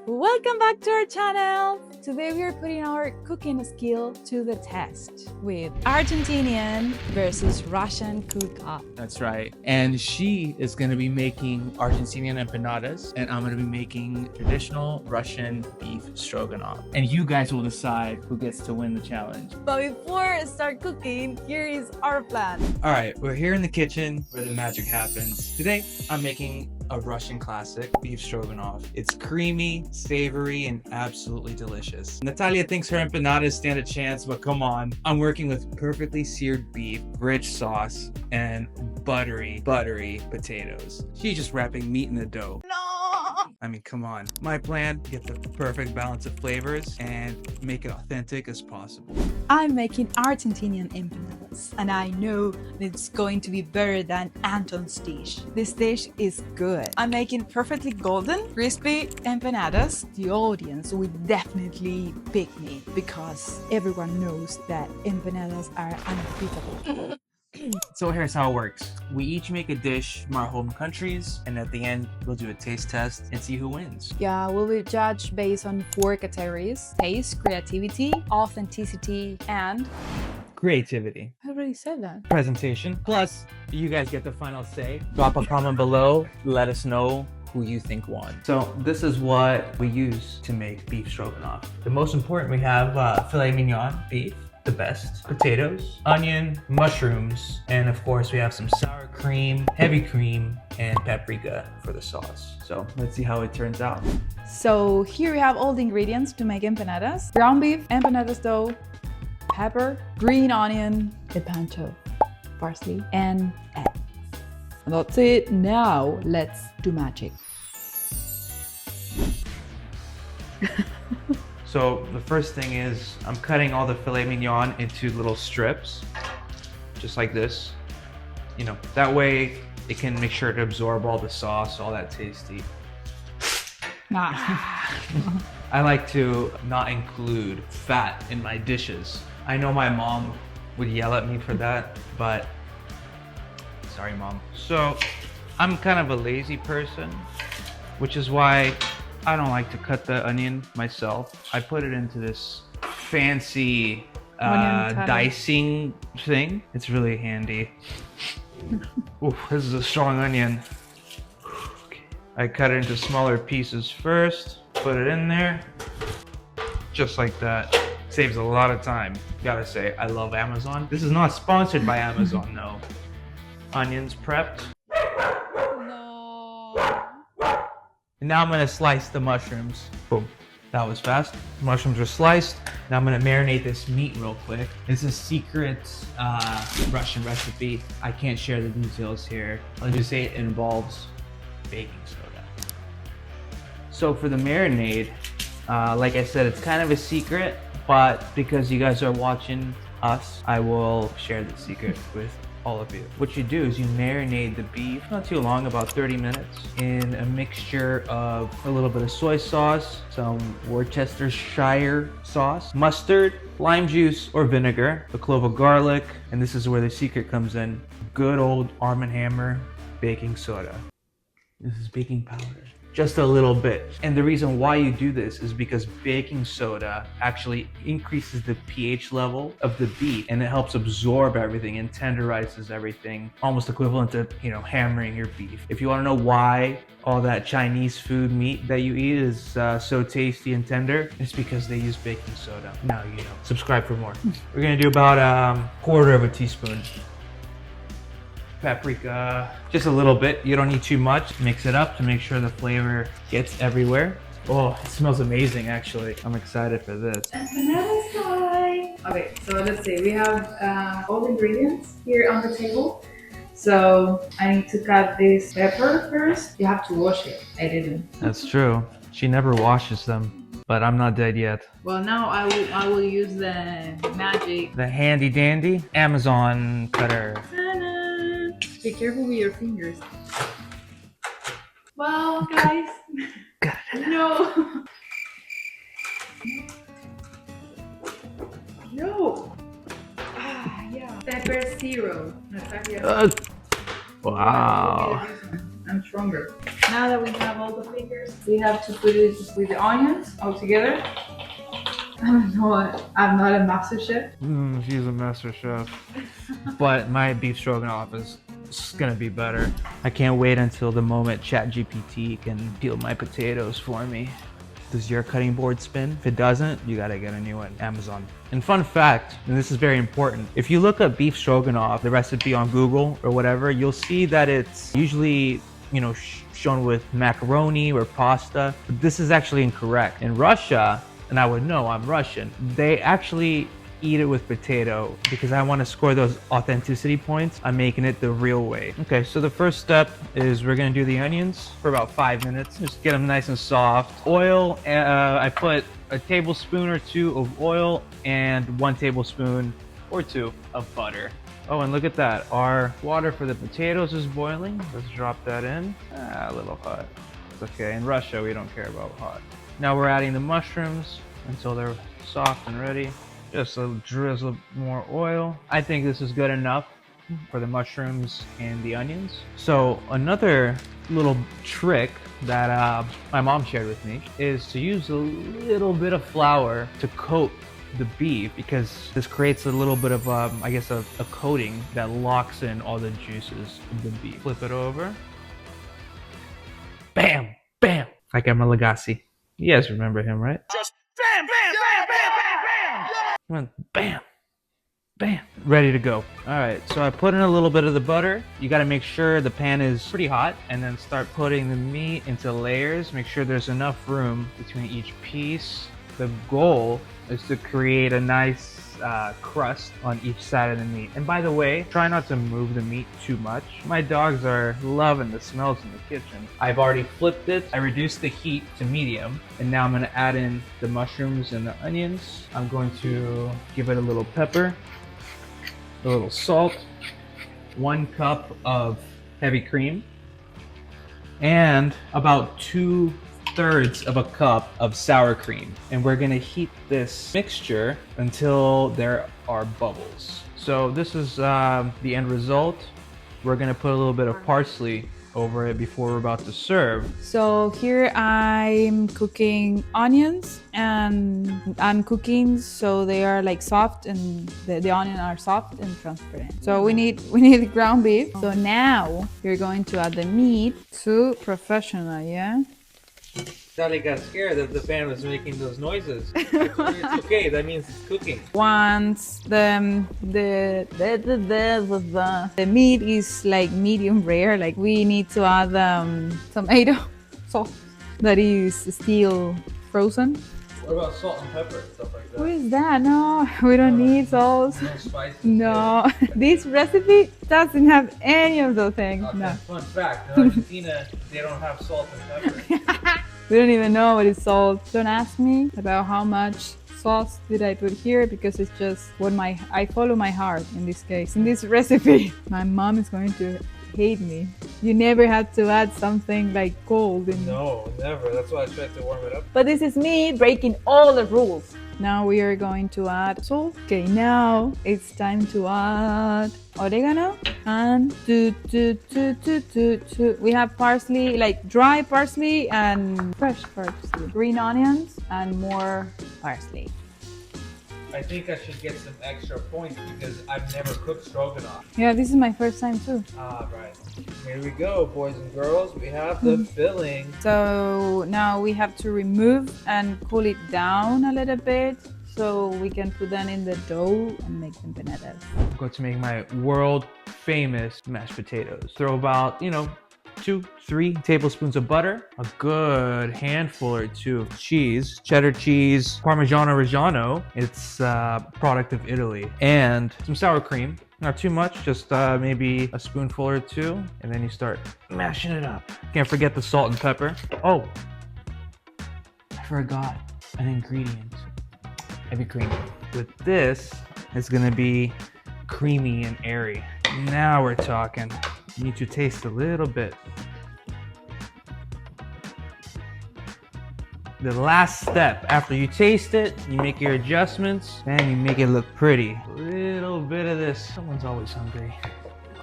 Welcome back to our channel! Today we are putting our cooking skill to the test with Argentinian versus Russian cook-off. That's right. And she is going to be making Argentinian empanadas, and I'm going to be making traditional Russian beef stroganoff. And you guys will decide who gets to win the challenge. But before I start cooking, here is our plan. All right, we're here in the kitchen where the magic happens. Today, I'm making a Russian classic, beef stroganoff. It's creamy, savory, and absolutely delicious. Natalia thinks her empanadas stand a chance, but come on. I'm working with perfectly seared beef, rich sauce, and buttery potatoes. She's just wrapping meat in the dough. No! I mean, come on. My plan, get the perfect balance of flavors and make it authentic as possible. I'm making Argentinian empanadas, and I know it's going to be better than Anton's dish. This dish is good. I'm making perfectly golden, crispy empanadas. The audience will definitely pick me because everyone knows that empanadas are unbeatable. So here's how it works. We each make a dish from our home countries, and at the end, we'll do a taste test and see who wins. Yeah, we'll be judged based on 4 categories: taste, creativity, authenticity, and Creativity. I already said that. Presentation. Plus, you guys get the final say. Drop a comment below. Let us know who you think won. So this is what we use to make beef stroganoff. The most important, we have filet mignon beef, the best, potatoes, onion, mushrooms, and of course we have some sour cream, heavy cream, and paprika for the sauce. So let's see how it turns out. So here we have all the ingredients to make empanadas: ground beef, empanadas dough, pepper, green onion, epanto, parsley, and egg. And that's it. Now let's do magic. So the first thing is I'm cutting all the filet mignon into little strips, just like this. You know, that way it can make sure to absorb all the sauce, all that tasty. I like to not include fat in my dishes. I know my mom would yell at me for that, but sorry, Mom. So I'm kind of a lazy person, which is why I don't like to cut the onion myself. I put it into this fancy dicing thing. It's really handy. Ooh, this is a strong onion. Okay. I cut it into smaller pieces first, put it in there, just like that. Saves a lot of time. Gotta say, I love Amazon. This is not sponsored by Amazon, no. Onions prepped. And now I'm gonna slice the mushrooms. Boom, that was fast. Mushrooms are sliced. Now I'm gonna marinate this meat real quick. It's a secret Russian recipe. I can't share the details here. I'll just say it involves baking soda. So for the marinade, like I said, it's kind of a secret, but because you guys are watching us, I will share the secret with all of you. What you do is you marinate the beef, not too long, about 30 minutes, in a mixture of a little bit of soy sauce, some Worcestershire sauce, mustard, lime juice or vinegar, a clove of garlic, and this is where the secret comes in, good old Arm & Hammer baking soda. This is baking powder. Just a little bit. And the reason why you do this is because baking soda actually increases the pH level of the beef, and it helps absorb everything and tenderizes everything, almost equivalent to, you know, hammering your beef. If you want to know why all that Chinese food meat that you eat is so tasty and tender, it's because they use baking soda. Now you know. Subscribe for more. We're gonna do about a quarter of a teaspoon. Paprika, just a little bit. You don't need too much. Mix it up to make sure the flavor gets everywhere. Oh, it smells amazing, actually. I'm excited for this. Empanadas time! Okay, so let's see. We have all the ingredients here on the table. So I need to cut this pepper first. You have to wash it. I didn't. That's true. She never washes them, but I'm not dead yet. Well, now I will use the magic. The handy dandy Amazon cutter. Ta-da! Be careful with your fingers. Well, guys. No. No. Yeah. Pepper zero. Natalia. Wow. I'm stronger. Now that we have all the fingers, we have to put it with the onions all together. I don't know, I'm not a master chef. She's a master chef. But my beef stroganoff is gonna be better. I can't wait until the moment ChatGPT can peel my potatoes for me. Does your cutting board spin? If it doesn't, you gotta get a new one. Amazon. And fun fact, and this is very important, if you look up beef stroganoff, the recipe on Google or whatever, you'll see that it's usually, you know, shown with macaroni or pasta. But this is actually incorrect. In Russia, and I would know, I'm Russian, they actually eat it with potato because I want to score those authenticity points. I'm making it the real way. Okay, so the first step is we're gonna do the onions for about 5 minutes. Just get them nice and soft. Oil, I put a tablespoon or 2 of oil and 1 tablespoon or 2 of butter. Oh, and look at that. Our water for the potatoes is boiling. Let's drop that in. A little hot. It's okay. In Russia, we don't care about hot. Now we're adding the mushrooms until they're soft and ready. Just a drizzle more oil. I think this is good enough for the mushrooms and the onions. So another little trick that my mom shared with me is to use a little bit of flour to coat the beef, because this creates a little bit of, I guess, a coating that locks in all the juices of the beef. Flip it over. Bam! Bam! Like I'm a Lagasse. You guys remember him, right? Just bam! Bam! Bam! Bam! Bam! Bam! Bam! Bam! Ready to go. All right, so I put in a little bit of the butter. You gotta make sure the pan is pretty hot, and then start putting the meat into layers. Make sure there's enough room between each piece. The goal is to create a nice crust on each side of the meat. And by the way, try not to move the meat too much. My dogs are loving the smells in the kitchen. I've already flipped it. I reduced the heat to medium, and now I'm gonna add in the mushrooms and the onions. I'm going to give it a little pepper, a little salt, 1 cup of heavy cream, and about 2/3 of a cup of sour cream. And we're gonna heat this mixture until there are bubbles. So this is the end result. We're gonna put a little bit of parsley over it before we're about to serve. So here I'm cooking onions, and I'm cooking so they are like soft, and the onions are soft and transparent. So we need ground beef. So now we're going to add the meat to professional, yeah? Natalia got scared that the pan was making those noises. It's okay, that means it's cooking. Once the meat is like medium rare, like we need to add tomato sauce that is still frozen. What about salt and pepper and stuff like that? What is that? No, we don't need sauce. No spices. No, this recipe doesn't have any of those things. Okay. No. Fun fact, in Argentina, they don't have salt and pepper. We don't even know what is salt. Don't ask me about how much sauce did I put here, because it's just what I follow my heart in this case, in this recipe. My mom is going to hate me. You never had to add something like cold in. No, never. That's why I tried to warm it up. But this is me breaking all the rules. Now we are going to add salt. Okay, now it's time to add oregano and we have parsley, like dry parsley and fresh parsley, green onions and more parsley. I think I should get some extra points because I've never cooked stroganoff. Yeah, this is my first time too. Ah, right. Here we go, boys and girls. We have the filling. So now we have to remove and cool it down a little bit so we can put that in the dough and make empanadas. I'm going to make my world famous mashed potatoes. Throw about, 2-3 tablespoons of butter, a good handful or 2 of cheese, cheddar cheese, Parmigiano Reggiano, it's a product of Italy, and some sour cream. Not too much, just maybe a spoonful or 2, and then you start mashing it up. Can't forget the salt and pepper. Oh, I forgot an ingredient. Heavy cream. With this, it's gonna be creamy and airy. Now we're talking. You need to taste a little bit. The last step, after you taste it, you make your adjustments, and you make it look pretty. A little bit of this. Someone's always hungry.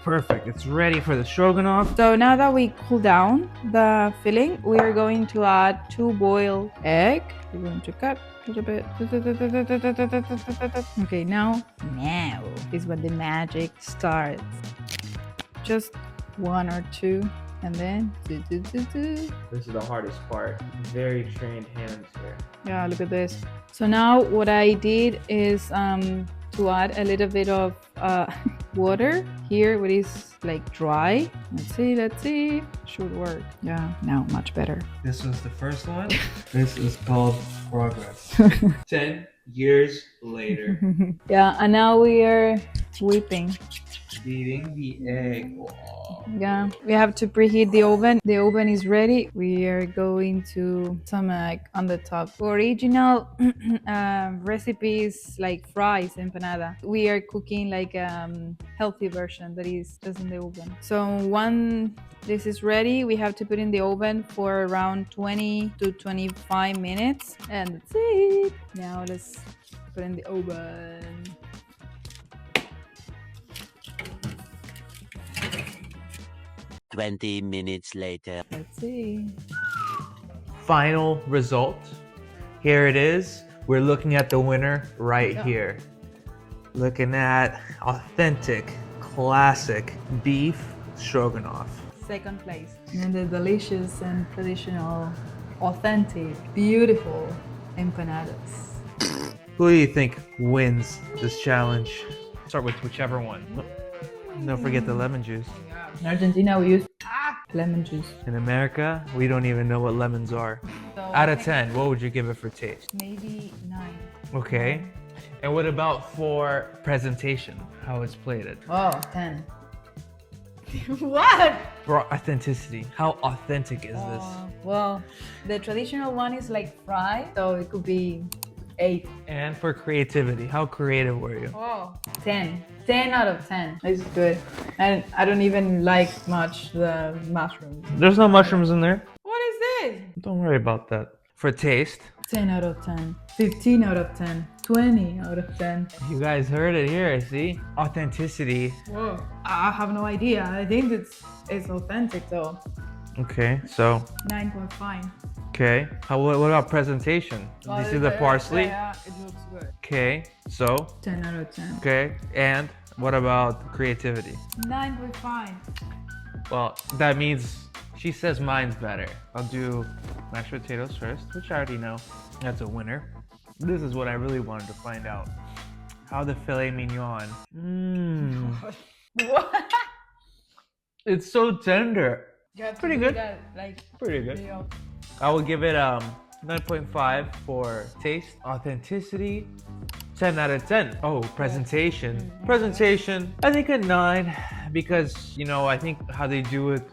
Perfect. It's ready for the stroganoff. So now that we cool down the filling, we are going to add 2 boiled egg. We're going to cut a little bit. Okay, now is when the magic starts. Just 1 or 2, and then This is the hardest part. Very trained hands here. yeah, look at this. So now what I did is to add a little bit of water here, what is like dry. Let's see. Should work. Yeah, now much better. This was the first one. This is called progress. 10 years later. Yeah, and now we are whipping. Beating the egg. Oh. Yeah, we have to preheat the oven. The oven is ready. We are going to some egg on the top. Original recipes like fries, empanada. We are cooking like healthy version that is just in the oven. So when this is ready, we have to put in the oven for around 20 to 25 minutes. And that's it. Now let's put in the oven. Twenty minutes later. Let's see. Final result. Here it is. We're looking at the winner right here. Looking at authentic, classic beef stroganoff. Second place. And the delicious and traditional, authentic, beautiful empanadas. Who do you think wins this challenge? Start with whichever one. Don't forget the lemon juice. In Argentina, we use lemon juice. In America, we don't even know what lemons are. So Out of 10, what would you give it for taste? maybe 9. Okay. And what about for presentation? How it's plated? Oh, 10. What? For authenticity, how authentic is this? Well, the traditional one is like fried, so it could be 8. And for creativity, how creative were you? Oh, 10. 10 out of 10. It's good. And I don't even like much the mushrooms. There's no mushrooms in there. What is this? Don't worry about that. For taste, 10 out of 10. 15 out of 10. 20 out of 10. you guys heard it here, see? Authenticity. Whoa. I have no idea. I think it's authentic though. Okay, so, 9.5. okay. What about presentation? Do you see the parsley? Yeah, it looks good. Okay, so, 10 out of 10. okay. And what about creativity? 9.5. Well, that means she says mine's better. I'll do mashed potatoes first, which I already know. That's a winner. This is what I really wanted to find out. How the filet mignon. What? It's so tender. You have to Pretty do good. that, like, Pretty good. video. I will give it 9.5 for taste, authenticity, 10 out of 10. Oh, presentation. Presentation, I think a 9 because, you know, I think how they do it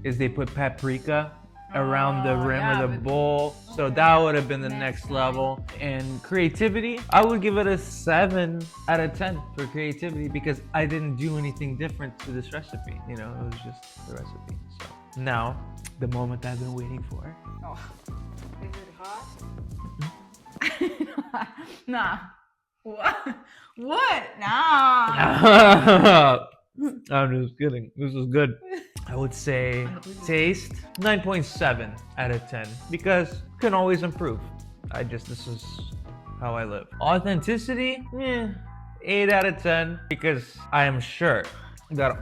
is they put paprika around the rim yeah, of the but- bowl. So that would have been the next level. And creativity, I would give it a 7 out of 10 for creativity because I didn't do anything different to this recipe. You know, it was just the recipe. So now, the moment I've been waiting for. Oh. Is it hot? Nah. What? What? Nah. I'm just kidding. This is good. I would say taste 9.7 out of 10 because you can always improve. This is how I live. Authenticity, 8 out of 10 because I am sure that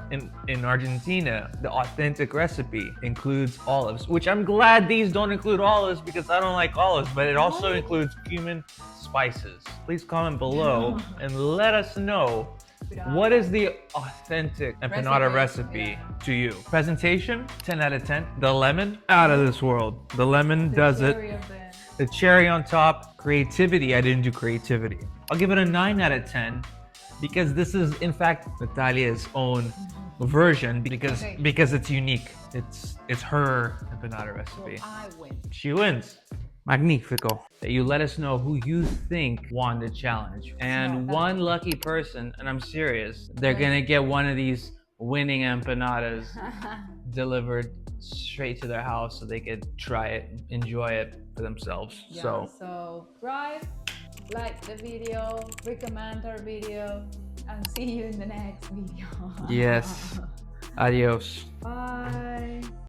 in Argentina, the authentic recipe includes olives, which I'm glad these don't include olives because I don't like olives, but it also includes cumin spices. Please comment below and let us know what is the authentic empanada recipe to you. Presentation, 10 out of 10. The lemon, out of this world. The lemon does it. The cherry on top. Creativity, I didn't do creativity. I'll give it a 9 out of 10 because this is in fact Natalia's own version because it's unique. It's her empanada recipe. So I win. She wins. Magnifico. You let us know who you think won the challenge. And one lucky person, and I'm serious, they're gonna get one of these winning empanadas delivered straight to their house so they could try it, enjoy it for themselves. Yeah, So subscribe, like the video, recommend our video, and see you in the next video. Yes. Adios. Bye.